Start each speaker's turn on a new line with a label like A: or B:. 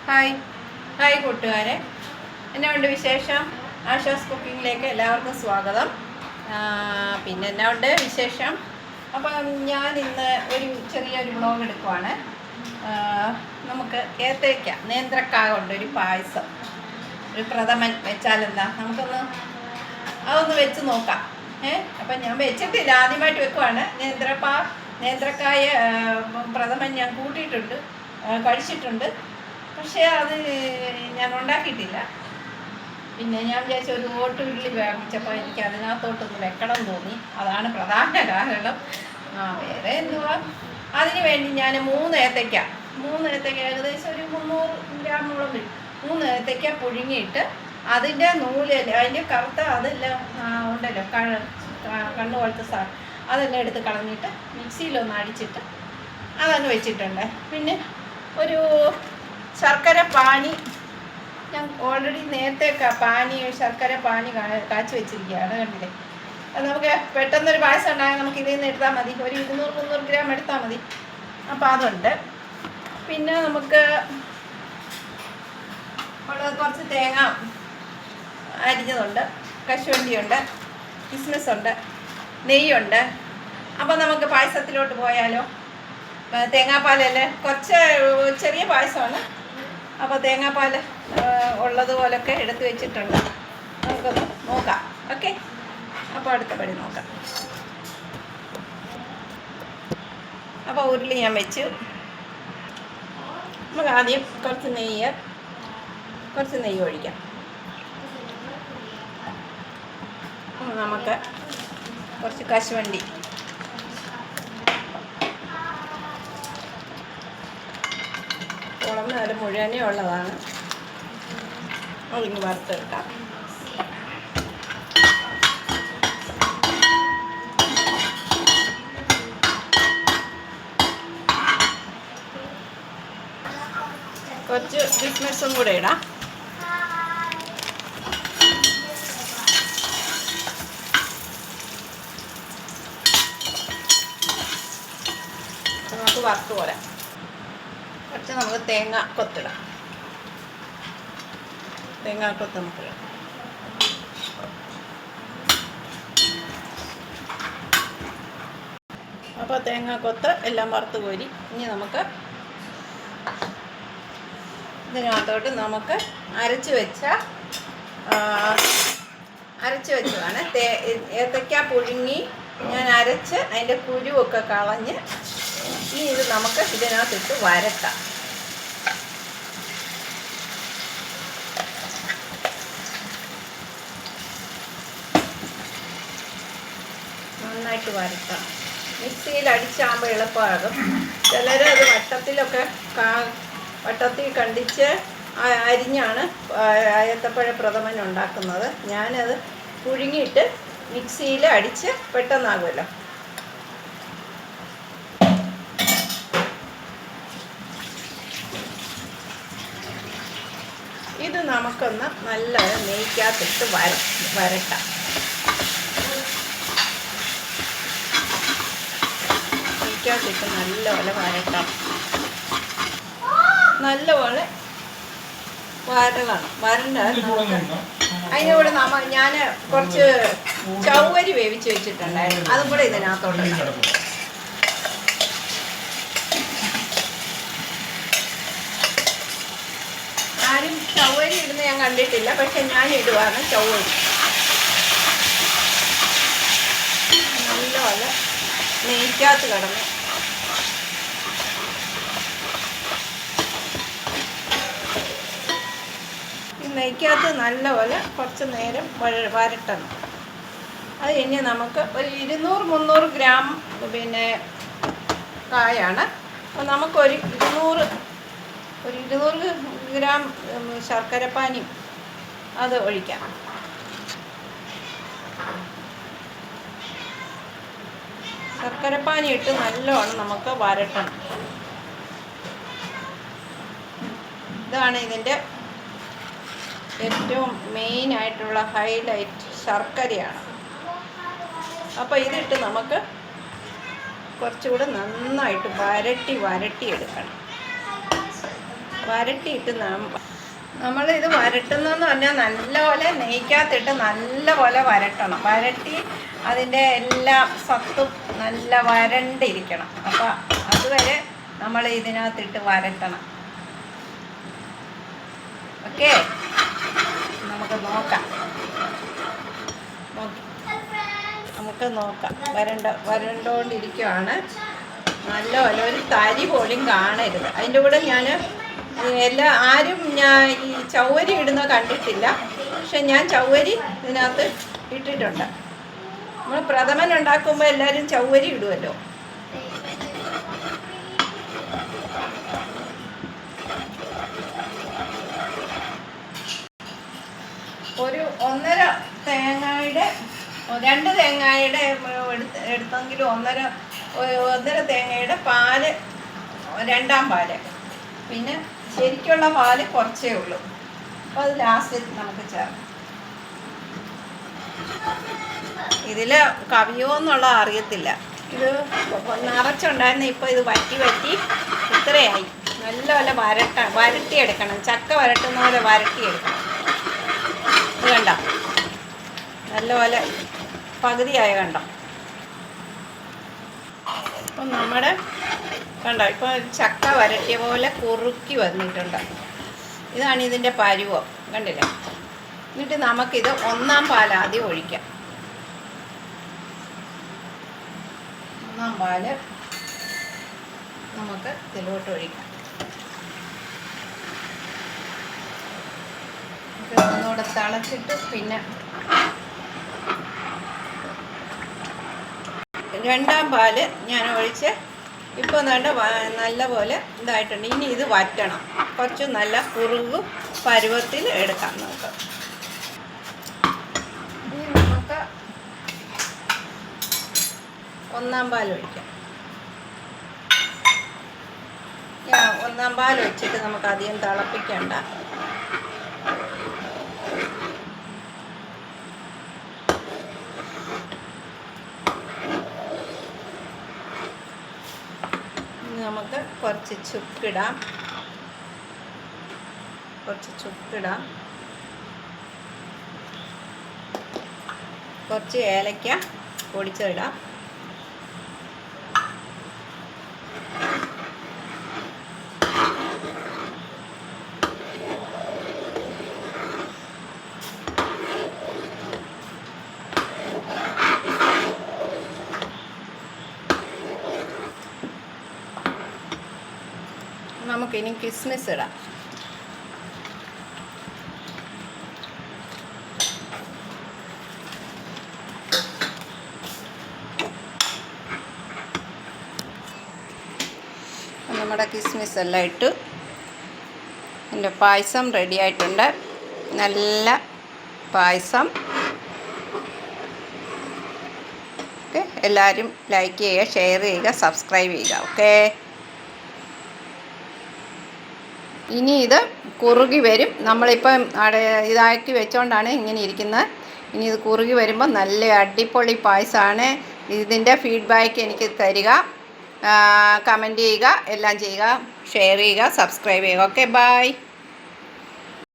A: Hi hi കൂട്ടുകാരെ, എന്നാ ഉണ്ട് വിശേഷം? ആഷാസ് കുക്കിങ്ങിലേക്ക് എല്ലാവർക്കും സ്വാഗതം. പിന്നെ എന്നാ ഉണ്ട് വിശേഷം? അപ്പം ഞാൻ ഇന്ന് ചെറിയൊരു വ്ളോഗ് എടുക്കുവാണ്. നമുക്ക് ഏത്തയ്ക്ക നേന്ത്രക്കായ കൊണ്ടൊരു പായസം, ഒരു പ്രഥമൻ വെച്ചാലെന്താ? അതൊന്ന് വെച്ച് നോക്കാം. അപ്പം ഞാൻ വെച്ചിട്ടില്ല, ആദ്യമായിട്ട് വെക്കുവാണ്. നേന്ത്രക്കായ പ്രഥമൻ ഞാൻ കൂട്ടിയിട്ടുണ്ട്, കഴിച്ചിട്ടുണ്ട്. പക്ഷേ അത് ഞാൻ ഉണ്ടാക്കിയിട്ടില്ല. പിന്നെ ഞാൻ വിചാരിച്ച ഒരു ഓട്ടുള്ളി വാങ്ങിച്ചപ്പോൾ എനിക്ക് അതിനകത്തോട്ടൊന്ന് വെക്കണം തോന്നി. അതാണ് പ്രധാന കാരണം. വേറെ എന്തുവാ, അതിന് വേണ്ടി ഞാൻ മൂന്ന് ഏത്തയ്ക്ക ഏകദേശം ഒരു 300 ഗ്രാമോളം വരും. 3 ഏത്തയ്ക്ക പുഴുങ്ങിയിട്ട് അതിൻ്റെ അതിൻ്റെ കറുത്ത അതെല്ലാം ഉണ്ടല്ലോ, കണ്ണു പോലത്തെ സാധനം, അതെല്ലാം എടുത്ത് കളഞ്ഞിട്ട് മിക്സിയിലൊന്ന് അടിച്ചിട്ട് അതങ്ങ് വെച്ചിട്ടുണ്ട്. പിന്നെ ഒരു ശർക്കര പാനി ഞാൻ ഓൾറെഡി നേരത്തെ ശർക്കര പാനി കാച്ചി വെച്ചിരിക്കുകയാണ്, കണ്ടില്ലേ? അത് നമുക്ക് പെട്ടെന്നൊരു പായസം ഉണ്ടായാൽ നമുക്ക് ഇതിൽ നിന്ന് എടുത്താൽ മതി. ഒരു 200-300 ഗ്രാം എടുത്താൽ മതി. അപ്പോൾ അതുണ്ട്. പിന്നെ നമുക്ക് കുറച്ച് തേങ്ങ അരിഞ്ഞതുണ്ട്, കശുവണ്ടിയുണ്ട്, കിസ്മിസ് ഉണ്ട്, നെയ്യുണ്ട്. അപ്പോൾ നമുക്ക് പായസത്തിലോട്ട് പോയാലോ? തേങ്ങാപ്പാലല്ലേ, കുറച്ച് ചെറിയ പായസമാണ്. അപ്പോൾ തേങ്ങാപ്പാൽ ഉള്ളതുപോലൊക്കെ എടുത്ത് വെച്ചിട്ടുണ്ട്. നമുക്കൊന്ന് നോക്കാം. ഓക്കെ, അപ്പോൾ അടുത്ത പടി നോക്കാം. അപ്പോൾ ഉരുളി ഞാൻ വെച്ചു. നമുക്ക് ആദ്യം കുറച്ച് നെയ്യ് ഒഴിക്കാം. നമുക്ക് കുറച്ച് കശുവണ്ടി, അത് മുഴുവനേ ഉള്ളതാണ്, അതിന് വറുത്തെടുക്കാം. കുറച്ച് കിസ്മിസും കൂടെ ഇടാം. നമുക്ക് വറുത്ത് പോരാം. കുറച്ച് നമുക്ക് തേങ്ങാക്കൊത്തിടാം. തേങ്ങാക്കൊത്ത് നമുക്കിടാം. അപ്പോൾ തേങ്ങാക്കൊത്ത് എല്ലാം വറുത്ത് കോരി ഇനി നമുക്ക് ഇതിനകത്തോട്ട് നമുക്ക് അരച്ച് വെച്ചതാണ് ഏത്തയ്ക്ക പുഴുങ്ങി ഞാൻ അരച്ച് അതിൻ്റെ കുരുവൊക്കെ കളഞ്ഞ് ഇനി ഇത് നമുക്ക് ഇതിനകത്തിട്ട് വരട്ടാം. നന്നായിട്ട് വരട്ടാം. മിക്സിയിൽ അടിച്ചാകുമ്പോൾ എളുപ്പമാകും. ചിലരത് വട്ടത്തിൽ കണ്ടിച്ച് അരിഞ്ഞാണ് ഏത്തപ്പഴ പ്രഥമൻ ഉണ്ടാക്കുന്നത്. ഞാനത് പുഴുങ്ങിയിട്ട് മിക്സിയിൽ അടിച്ച് പെട്ടെന്നാകുമല്ലോ. ഇത് നമുക്കൊന്ന് നല്ലൊരു നെയ്ക്കകത്തിട്ട് വരട്ടാം. നെയ്ക്കകത്തിട്ട് നല്ലപോലെ വരട്ടാം. നല്ലപോലെ വരണ്ട. അതിനോട് ഞാൻ കുറച്ച് ചവ്വരി വേവിച്ച് വെച്ചിട്ടുണ്ടായിരുന്നു, അതും കൂടെ ഇതിനകത്തോട്ട്. ആരും ചവ്വരി ഇടുന്ന ഞാൻ കണ്ടിട്ടില്ല, പക്ഷെ ഞാൻ ഇടുവാണ് ചവ്വരി. നല്ലപോലെ നെയ്ക്കകത്ത് കിടന്ന് നെയ്ക്കകത്ത് നല്ലപോലെ കുറച്ച് നേരം വരട്ടണം. അത് കഴിഞ്ഞ് നമുക്ക് ഒരു 200-300 ഗ്രാം പിന്നെ കായാണ്. അപ്പോൾ നമുക്കൊരു 200 ഗ്രാം ശർക്കരപ്പാനി അത് ഒഴിക്കാം. ശർക്കരപ്പാനി ഇട്ട് നല്ലോണം നമുക്ക് വരട്ടണം. ഇതാണ് ഇതിൻ്റെ ഏറ്റവും മെയിനായിട്ടുള്ള ഹൈലൈറ്റ്, ശർക്കരയാണ്. അപ്പോൾ ഇതിട്ട് നമുക്ക് കുറച്ചുകൂടെ നന്നായിട്ട് വരട്ടി എടുക്കണം. വരട്ടിയിട്ട് നമ്മളിത് വരട്ടുന്നതെന്ന് പറഞ്ഞാൽ നല്ലപോലെ നെയ്ക്കകത്തിട്ട് നല്ലപോലെ വരട്ടണം. വരട്ടി അതിൻ്റെ എല്ലാ സത്തും നല്ല വരണ്ടിരിക്കണം. അപ്പോൾ അതുവരെ നമ്മൾ ഇതിനകത്തിട്ട് വരട്ടണം. ഓക്കെ, നമുക്ക് നോക്കാം. വരണ്ടോണ്ടിരിക്കുകയാണ്. നല്ലപോലെ ഒരു തരി പോലും കാണരുത്. അതിൻ്റെ കൂടെ ഞാൻ ആരും ഈ ചവ്വരി ഇടുന്നത് കണ്ടിട്ടില്ല. പക്ഷെ ഞാൻ ചവ്വരി ഇതിനകത്ത് ഇട്ടിട്ടുണ്ട്. നമ്മൾ പ്രഥമൻ ഉണ്ടാക്കുമ്പോൾ എല്ലാവരും ചവ്വരി ഇടുമല്ലോ. ഒരു 1.5 തേങ്ങയുടെ 2 തേങ്ങയുടെ എടുത്തെങ്കിലും 1.5 തേങ്ങയുടെ പാല്, 2ാം പാല്, പിന്നെ ശരിക്കുള്ള പാല് കുറച്ചേ ഉള്ളൂ. അപ്പോൾ അത് ലാസ്റ്റ് നമുക്ക് ചേർക്കാം. ഇതിൽ കവിയോ എന്നുള്ള അറിയത്തില്ല. ഇത് നിറച്ചുണ്ടായിരുന്നു. ഇപ്പോൾ ഇത് വറ്റി ഇത്രയായി. നല്ലപോലെ വരട്ടിയെടുക്കണം. ചക്ക വരട്ടുന്ന പോലെ വരട്ടിയെടുക്കണം. ഇത് കണ്ട നല്ലപോലെ പകുതിയായ കണ്ടോ. അപ്പം നമ്മുടെ കണ്ടോ ഇപ്പോൾ ചക്ക വരട്ടിയ പോലെ കുറുക്കി വന്നിട്ടുണ്ട്. ഇതാണ് ഇതിൻ്റെ പരുവം, കണ്ടില്ലേ. എന്നിട്ട് നമുക്കിത് 1ാം പാൽ ആദ്യം ഒഴിക്കാം. 1ാം പാല് നമുക്ക് ഇതിലോട്ട് ഒഴിക്കാം. ഒന്നുകൂടെ തിളച്ചിട്ട് പിന്നെ 2ാം പാല് ഞാൻ ഒഴിച്ച് ഇപ്പോൾ നല്ലപോലെ ഇതായിട്ടുണ്ട്. ഇനി ഇത് വറ്റണം. കുറച്ച് നല്ല കുറുകു പരുവത്തിൽ എടുക്കാം നമുക്ക്. ഇനി നമുക്ക് 1ാം പാൽ ഒഴിക്കാം. 1ാം പാൽ ഒഴിച്ചിട്ട് നമുക്ക് അധികം തിളപ്പിക്കണ്ട. നമുക്ക് കുറച്ച് ചുക്കിടാം. കുറച്ച് ഏലക്ക പൊടിച്ചിടാം. നമുക്കിനി കിസ്മിസ് ഇടാം. നമ്മുടെ കിസ്മിസ് എല്ലാം ഇട്ടു. എൻ്റെ പായസം റെഡി ആയിട്ടുണ്ട്. നല്ല പായസം. ഓക്കെ, എല്ലാവരും ലൈക്ക് ചെയ്യുക, ഷെയർ ചെയ്യുക, സബ്സ്ക്രൈബ് ചെയ്യുക. ഓക്കെ, ഇനി ഇത് കുറുകി വരും. നമ്മളിപ്പം ഇതാക്കി വെച്ചുകൊണ്ടാണ് ഇങ്ങനെ ഇരിക്കുന്നത്. ഇനി ഇത് കുറുകി വരുമ്പോൾ നല്ല അടിപൊളി പായസമാണ്. ഇതിൻ്റെ ഫീഡ്ബാക്ക് എനിക്ക് തരിക, കമൻറ്റ് ചെയ്യുക, എല്ലാം ചെയ്യുക, ഷെയർ ചെയ്യുക, സബ്സ്ക്രൈബ് ചെയ്യുക. Okay, by.